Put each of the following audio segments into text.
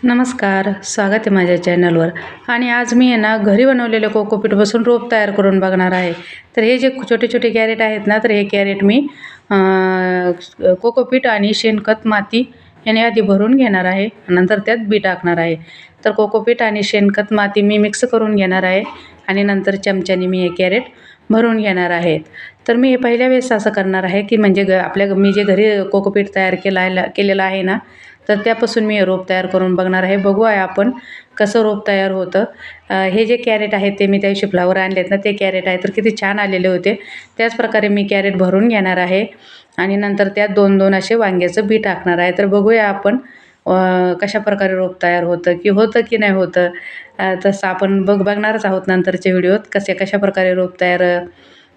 नमस्कार, स्वागत आहे माझ्या चॅनलवर. आणि आज मी आहे ना घरी बनवलेले कोकोपीटपासून रोप तयार करून बघणार आहे. तर हे जे छोटे छोटे कॅरेट आहेत ना, तर हे कॅरेट मी कोकोपीट आणि शेणखत माती याने आधी भरून घेणार आहे, नंतर त्यात बी टाकणार आहे. तर कोकोपीट आणि शेणखत माती मी मिक्स करून घेणार आहे आणि नंतर चमच्याने मी हे कॅरेट भरून घेणार आहे. तर मी हे पहिल्या वेळेस असं करणार आहे की म्हणजे आपल्या मी जे घरी कोकोपीट तयार केलेलं आहे ना, तर त्यापासून मी हे रोप तयार करून बघणार आहे. बघूया आपण कसं रोप तयार होतं. हे जे कॅरेट आहेत ते मी त्या दिवशी फ्लावर आणलेत ना, ते कॅरेट आहे तर किती छान आलेले होते. त्याचप्रकारे मी कॅरेट भरून घेणार आहे आणि नंतर त्यात 2-2 असे वांग्याचं बी टाकणार आहे. तर बघूया आपण कशाप्रकारे रोप तयार होतं की नाही होतं. तसं आपण बघणारच आहोत नंतरच्या व्हिडिओत कशाप्रकारे रोप तयार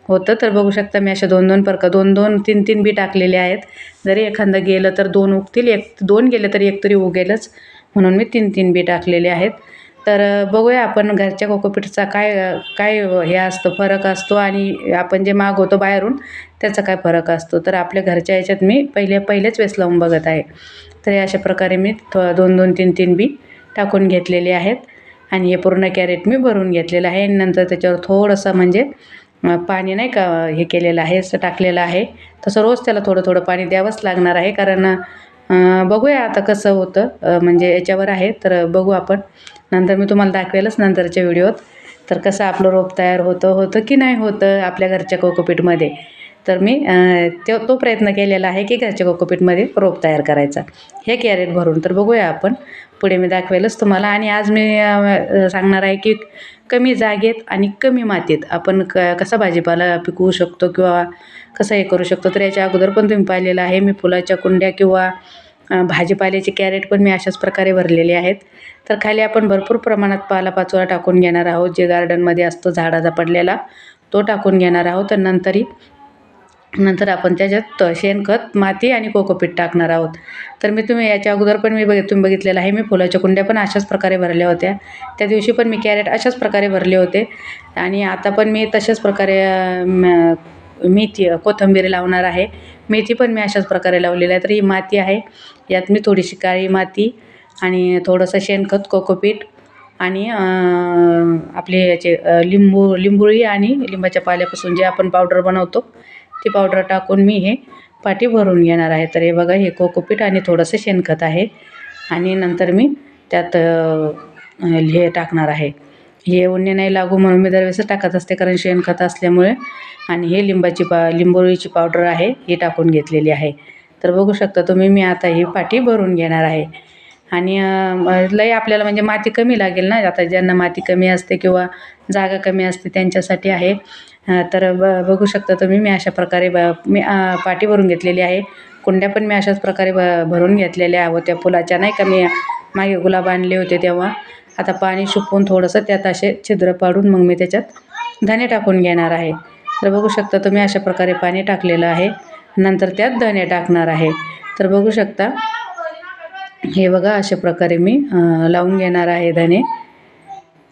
होतं. तर बघू शकता मी असे 2-2 प्रकार 2-2 3-3 बी टाकलेले आहेत. जरी एखादं गेलं तर 2 उगतील, 2 गेले तरी 1 तरी उगेलच, म्हणून मी 3-3 बी टाकलेले आहेत. तर बघूया आपण घरच्या कोकोपीटचा काय काय हे असतो, फरक असतो आणि आपण जे मागवतो बाहेरून त्याचा काय फरक असतो. तर आपल्या घरच्या ह्याच्यात मी पहिलेच वेळेस लावून बघत आहे. तर अशा प्रकारे मी 2-2 3-3 बी टाकून घेतलेले आहेत आणि हे पूर्ण कॅरेट मी भरून घेतलेलं आहे. नंतर त्याच्यावर थोडंसं म्हणजे पाणी नाही का हे केलेलं आहे, असं टाकलेलं आहे. तसं रोज त्याला थोडं थोडं पाणी द्यावंच लागणार आहे, कारण बघूया आता कसं होतं. म्हणजे याच्यावर आहे, तर बघू आपण. नंतर मी तुम्हाला दाखवेलच नंतरच्या व्हिडिओत. तर कसं आपलं रोप तयार होतं की नाही होतं आपल्या घरच्या कोकोपीटमध्ये. तर मी तो प्रयत्न केलेला आहे की घरच्या कोकोपीटमध्ये रोप तयार करायचा, हे कॅरेट भरून. तर बघूया आपण, पुढे मी दाखवेलच तुम्हाला. आणि आज मी सांगणार आहे की कमी जागेत आणि कमी मातीत आपण कसा भाजीपाला पिकवू शकतो किंवा कसं हे करू शकतो. तर याच्या अगोदर पण तुम्ही पाहिलेलं आहे, मी फुलाच्या कुंड्या किंवा भाजीपाल्याचे कॅरेट पण मी अशाच प्रकारे भरलेले आहेत. तर खाली आपण भरपूर प्रमाणात पालापाचोळा टाकून घेणार आहोत, जे गार्डनमध्ये असतो झाडाचा पडलेला, तो टाकून घेणार आहोत. तर नंतर आपण त्याच्यात शेणखत, माती आणि कोकोपीट टाकणार आहोत. तर तुम्ही याच्या अगोदर पण तुम्ही बघितलेलं आहे, मी फुलाच्या कुंड्या पण अशाच प्रकारे भरल्या होत्या. त्या दिवशी पण मी कॅरेट अशाच प्रकारे भरले होते आणि आता पण मी तशाच प्रकारे मेथी, कोथिंबीर लावणार आहे. मेथी पण मी अशाच प्रकारे लावलेली आहे. तर ही माती आहे, यात मी थोडीशी काळी माती आणि थोडंसं शेणखत, कोकोपीट आणि आपले याचे लिंबोळी आणि लिंबाच्या पाल्यापासून जे आपण पावडर बनवतो ती पावडर टाकून मी हे पाटी भरून घेणार आहे. तर हे बघा, हे कोकोपीट आणि थोडंसं शेणखत आहे आणि नंतर मी त्यात हे टाकणार आहे. हे उन्हे नाही लागू म्हणून मी दरवेळेस टाकत असते, कारण शेणखत असल्यामुळे. आणि हे लिंबोळीची पावडर आहे, ही टाकून घेतलेली आहे. तर बघू शकता तुम्ही, मी आता ही पाटी भरून घेणार आहे. आणि लय आपल्याला म्हणजे माती कमी लागेल ना, आता ज्यांना माती कमी असते किंवा जागा कमी असते त्यांच्यासाठी आहे. तर बघू शकता तुम्ही, मी अशा प्रकारे मी पाटी भरून घेतलेली आहे. कुंड्या पण मी अशाच प्रकारे भरून घेतलेल्या होत्या फुलाच्या, नाही का, मी मागे गुलाब आणले होते तेव्हा. आता पाणी सुकवून थोडंसं त्यात असे छिद्र पाडून मग मी त्याच्यात धणे टाकून घेणार आहे. तर बघू शकता तुम्ही, अशा प्रकारे पाणी टाकलेलं आहे, नंतर त्यात धणे टाकणार आहे. तर बघू शकता, हे बघा अशा प्रकारे मी लावून घेणार आहे धणे.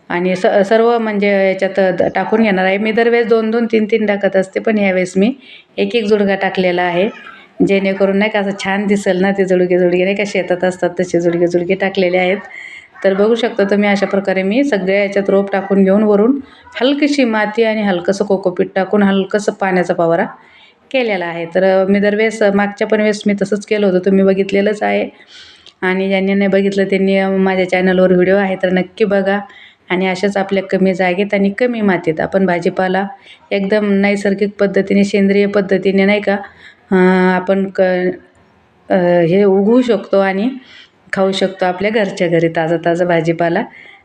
आणि सर्व म्हणजे याच्यात टाकून घेणार आहे. मी दरवेळेस 2-2 3-3 टाकत असते, पण यावेळेस मी एक जुडगा टाकलेला आहे, जेणेकरून नाही का असं छान दिसेल ना, ते जुडगे नाही का शेतात असतात तसे जुडगे टाकलेले आहेत. तर बघू शकता तुम्ही, अशा प्रकारे मी सगळ्या याच्यात रोप टाकून घेऊन वरून हलकीशी माती आणि हलकंसं कोकोपीट टाकून हलकंसं पाण्याचा फवारा केलेला आहे. तर मी दरवेळेस मागच्या पण वेळेस मी तसंच केलं होतं, तुम्ही बघितलेलंच आहे. आणि ज्यांनी नाही बघितलं त्यांनी माझ्या चॅनलवर व्हिडिओ आहे, तर नक्की बघा. आणि अशाच आपल्या कमी जागेत आणि कमी मातीत आपण भाजीपाला एकदम नैसर्गिक पद्धतीने, सेंद्रिय पद्धतीने नाही का आपण हे उगवू शकतो आणि खाऊ शकतो आपल्या घरच्या घरी ताजा भाजीपाला.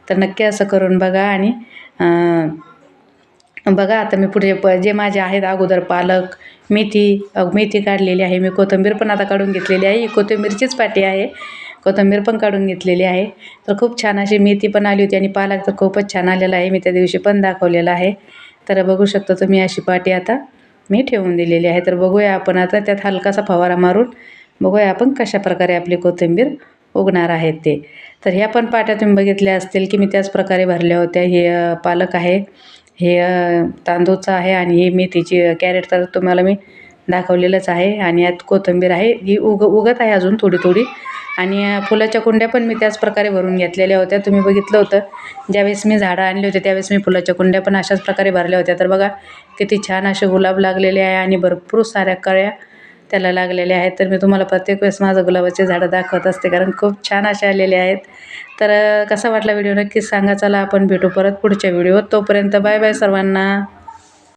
तर नक्की असं करून बघा. आणि बघा, आता मी पुढे जे माझे आहेत अगोदर पालक, मेथी काढलेली आहे, मी कोथिंबीर पण आता काढून घेतलेली आहे. ही कोथिंबीरचीच पाटी आहे, कोथिंबीर पण काढून घेतलेली आहे. तर खूप छान अशी मेथी पण आली होती आणि पालक तर खूपच छान आलेला आहे, मी त्या दिवशी पण दाखवलेला आहे. तर बघू शकता तुम्ही, अशी पाटी आता मी ठेवून दिलेली आहे. तर बघूया आपण आता त्यात हलकासा फवारा मारून बघूया आपण कशाप्रकारे आपली कोथिंबीर उगणार आहेत ते. तर ह्या पण पाट्या तुम्ही बघितल्या असतील की मी त्याच प्रकारे भरल्या होत्या. हे पालक आहे, हे तांदूळचं आहे आणि हे मेथीची कॅरेट तर तुम्हाला मी दाखवलेलंच आहे. आणि यात कोथिंबीर आहे, ही उगत आहे अजून थोडी थोडी. आणि फुलाच्या कुंड्या पण मी त्याच प्रकारे भरून घेतलेल्या होत्या. तुम्ही बघितलं होतं ज्यावेळेस मी झाडं आणली होती त्यावेळेस मी फुलाच्या कुंड्या पण अशाच प्रकारे भरल्या होत्या. तर बघा किती छान असे गुलाब लागलेले आहे आणि भरपूर साऱ्या कळ्या त्याला लागलेल्या आहेत. तर मी तुम्हाला प्रत्येक वेळेस माझं गुलाबाचे झाडं दाखवत असते, कारण खूप छान असे आलेले आहेत. तर कसा वाटला व्हिडिओ नक्कीच सांगा. चला आपण भेटू परत पुढच्या व्हिडिओत. तोपर्यंत बाय बाय सर्वांना.